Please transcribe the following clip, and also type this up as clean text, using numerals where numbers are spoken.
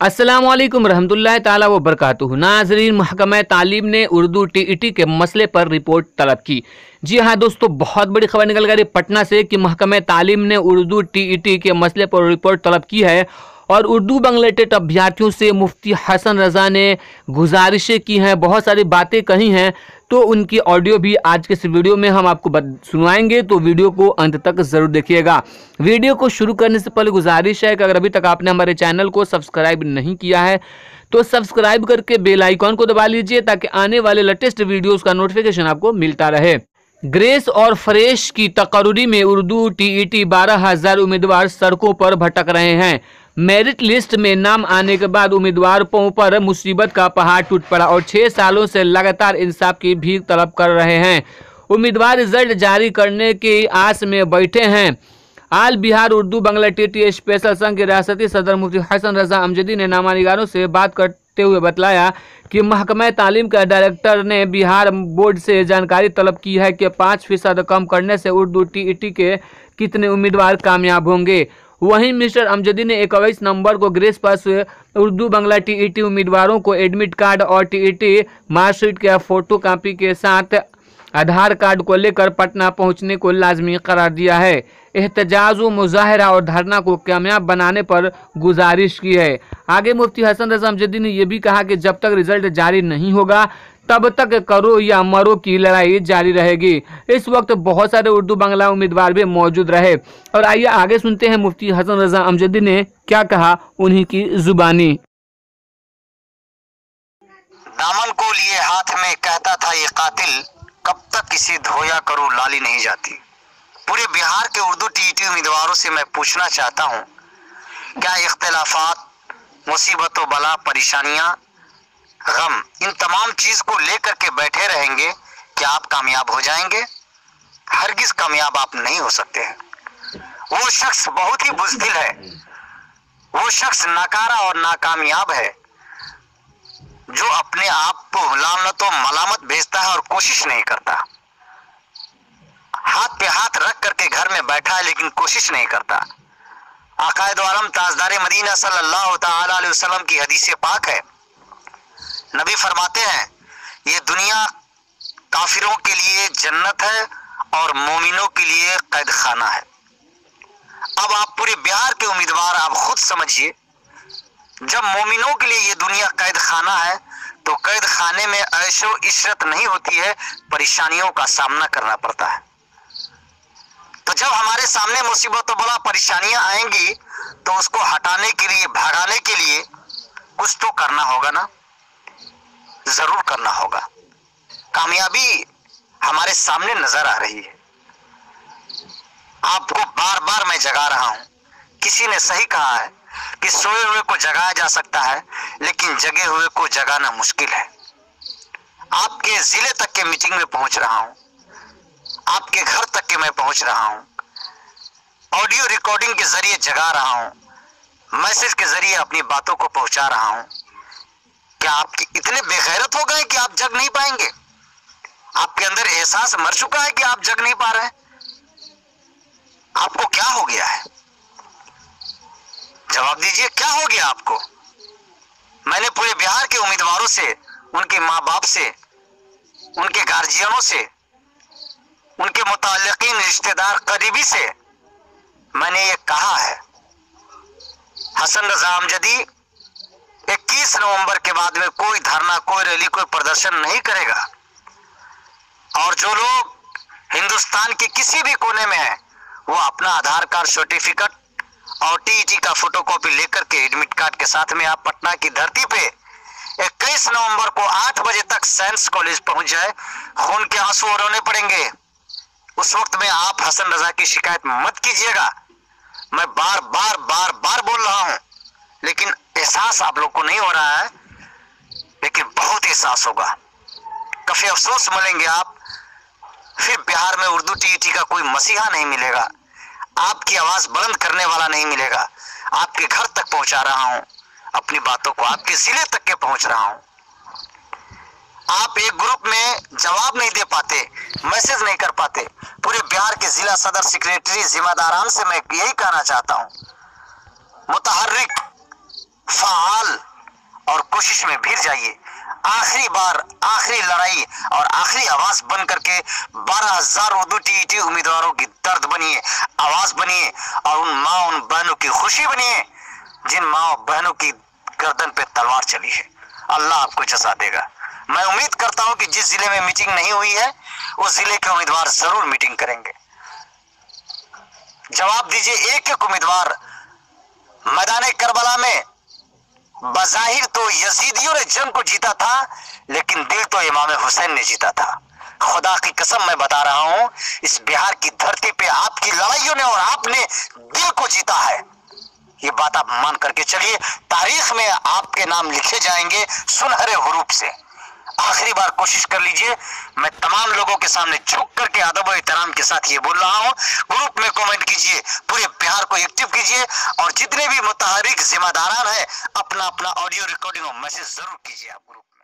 अस्सलामुअलैकुम रहमतुल्लाहि ताला व बरकातुहू। नाज़रीन, महकमा तालीम ने उर्दू टीईटी के मसले पर रिपोर्ट तलब की। जी हाँ दोस्तों, बहुत बड़ी खबर निकल गई पटना से कि महकमा तालीम ने उर्दू टीईटी के मसले पर रिपोर्ट तलब की है और उर्दू बांग्ला टेट अभ्यर्थियों से मुफ्ती हसन रज़ा ने गुजारिशें की हैं, बहुत सारी बातें कही हैं। तो उनकी ऑडियो भी आज के इस वीडियो में हम आपको सुनवाएंगे, तो वीडियो को अंत तक ज़रूर देखिएगा। वीडियो को शुरू करने से पहले गुजारिश है कि अगर अभी तक आपने हमारे चैनल को सब्सक्राइब नहीं किया है तो सब्सक्राइब करके बेल आइकॉन को दबा लीजिए ताकि आने वाले लेटेस्ट वीडियोस का नोटिफिकेशन आपको मिलता रहे। ग्रेस और फ्रेश की तकर्री में उर्दू टीईटी 12,000 उम्मीदवार सड़कों पर भटक रहे हैं। मेरिट लिस्ट में नाम आने के बाद उम्मीदवारों पर मुसीबत का पहाड़ टूट पड़ा और 6 सालों से लगातार इंसाफ की भीख तलब कर रहे हैं। उम्मीदवार रिजल्ट जारी करने की आस में बैठे हैं। आल बिहार उर्दू बांग्ला टीटी स्पेशल संघ के रियासती सदर मुफ्ती हसन रज़ा अमजदी ने नामानिगारों से बात करते हुए बतलाया कि महकमा तालीम के डायरेक्टर ने बिहार बोर्ड से जानकारी तलब की है कि 5% कम करने से उर्दू टीईटी के कितने उम्मीदवार कामयाब होंगे। वहीं मिस्टर अमजदी ने 21 नवंबर को ग्रेस पास उर्दू बांग्ला टीईटी उम्मीदवारों को एडमिट कार्ड और टीईटी मार्कशीट के फोटो कॉपी के साथ आधार कार्ड को लेकर पटना पहुंचने को लाजमी करार दिया है। एहतजाज व मुजाहरा और धरना को कामयाब बनाने पर गुजारिश की है। आगे मुफ्ती हसन रज़ा अमजदी ने यह भी कहा कि जब तक रिजल्ट जारी नहीं होगा तब तक करो या मरो की लड़ाई जारी रहेगी। इस वक्त बहुत सारे उर्दू बांग्ला उम्मीदवार भी मौजूद रहे और आइए आगे सुनते हैं मुफ्ती हसन रज़ा अमजदी ने क्या कहा उन्हीं की जुबानी। दामन को लिए हाथ में कहता था ये कातिल, कब तक इसे धोया करूं लाली नहीं जाती। पूरे बिहार के उर्दू टीईटी उम्मीदवारों से मैं पूछना चाहता हूं, क्या इख्तिलाफात, मुसीबतों, बला, परेशानियां, गम, इन तमाम चीज को लेकर के बैठे रहेंगे? क्या आप कामयाब हो जाएंगे? हरगिज कामयाब आप नहीं हो सकते हैं। वो शख्स बहुत ही बुज़दिल है, वो शख्स नाकारा और नाकामयाब है जो अपने आप को लानतों मलामत भेजता है और कोशिश नहीं करता। हाथ पे हाथ रख करके घर में बैठा है लेकिन कोशिश नहीं करता। आकाए दो आलम ताजदार मदीना सल्लल्लाहु तआला अलैहि वसल्लम की हदीस पाक है, नबी फरमाते हैं ये दुनिया काफिरों के लिए जन्नत है और मोमिनों के लिए कैद खाना है। अब आप पूरे बिहार के उम्मीदवार आप खुद समझिए, जब मोमिनों के लिए ये दुनिया कैद खाना है तो कैद खाने में ऐशो इशरत नहीं होती है, परेशानियों का सामना करना पड़ता है। तो जब हमारे सामने मुसीबतों बड़ा परेशानियां आएंगी तो उसको हटाने के लिए, भगाने के लिए कुछ तो करना होगा ना, जरूर करना होगा। कामयाबी हमारे सामने नजर आ रही है। आपको बार बार मैं जगा रहा हूं, किसी ने सही कहा है कि सोए हुए को जगाया जा सकता है लेकिन जगे हुए को जगाना मुश्किल है। आपके जिले तक के मीटिंग में पहुंच रहा हूं, आपके घर तक के मैं पहुंच रहा हूं, ऑडियो रिकॉर्डिंग के जरिए जगा रहा हूं, मैसेज के जरिए अपनी बातों को पहुंचा रहा हूं। क्या आप इतने बेगैरत हो गए कि आप जग नहीं पाएंगे? आपके अंदर एहसास मर चुका है कि आप जग नहीं पा रहे हैं? आपको क्या हो गया है? जवाब दीजिए, क्या हो गया आपको? मैंने पूरे बिहार के उम्मीदवारों से, उनके माँ बाप से, उनके गार्जियनों से, उनके मुताल्लिकीन रिश्तेदार करीबी से मैंने ये कहा है, हसन रज़ा अमजदी 21 नवंबर के बाद में कोई धरना, कोई रैली, कोई प्रदर्शन नहीं करेगा। और जो लोग हिंदुस्तान के किसी भी कोने में है वो अपना आधार कार्ड, सर्टिफिकेट और टीईटी का फोटोकॉपी लेकर के एडमिट कार्ड के साथ में आप पटना की धरती पे 21 नवंबर को 8 बजे तक साइंस कॉलेज पहुंच जाए। खून के आंसू रोने पड़ेंगे। उस वक्त में आप हसन रज़ा की शिकायत मत कीजिएगा। मैं बार बार बार बार बोल रहा हूं लेकिन एहसास आप लोग को नहीं हो रहा है, लेकिन बहुत एहसास होगा। काफी अफसोस मिलेंगे आप। फिर बिहार में उर्दू टीईटी का कोई मसीहा नहीं मिलेगा, आपकी आवाज बुलंद करने वाला नहीं मिलेगा। आपके घर तक पहुंचा रहा हूं अपनी बातों को, आपके जिले तक के पहुंच रहा हूं। आप एक ग्रुप में जवाब नहीं दे पाते, मैसेज नहीं कर पाते। पूरे बिहार के जिला सदर, सेक्रेटरी, जिम्मेदारान से मैं यही कहना चाहता हूं, मुतहर्रिक, फ़ाल, कोशिश में भिड़ जाइए। आखिरी बार, आखिरी लड़ाई और आखिरी आवाज बन करके 12,000 उर्दू टीईटी उम्मीदवारों की दर्द बनिए, आवाज बनिए और उन माँ, उन बहनों की खुशी बनिए जिन माँ बहनों की गर्दन पे तलवार चली है। अल्लाह आपको जज़ा देगा। मैं उम्मीद करता हूं कि जिस जिले में मीटिंग नहीं हुई है उस जिले के उम्मीदवार जरूर मीटिंग करेंगे। जवाब दीजिए, एक एक उम्मीदवार मैदान करबला में बज़ाहिर तो यजीदियों ने जंग को जीता था, लेकिन दिल तो इमाम हुसैन ने जीता था। खुदा की कसम मैं बता रहा हूं, इस बिहार की धरती पे आपकी लड़ाइयों ने और आपने दिल को जीता है। ये बात आप मान करके चलिए, तारीख में आपके नाम लिखे जाएंगे सुनहरे हुरूफ से। आखिरी बार कोशिश कर लीजिए। मैं तमाम लोगों के सामने झुक करके अदब और एहतराम के साथ ये बोल रहा हूं, ग्रुप में कमेंट कीजिए, पूरे बिहार को एक्टिव कीजिए और जितने भी मुतहरिक जिम्मेदारान हैं अपना अपना ऑडियो रिकॉर्डिंग और मैसेज जरूर कीजिए आप ग्रुप में।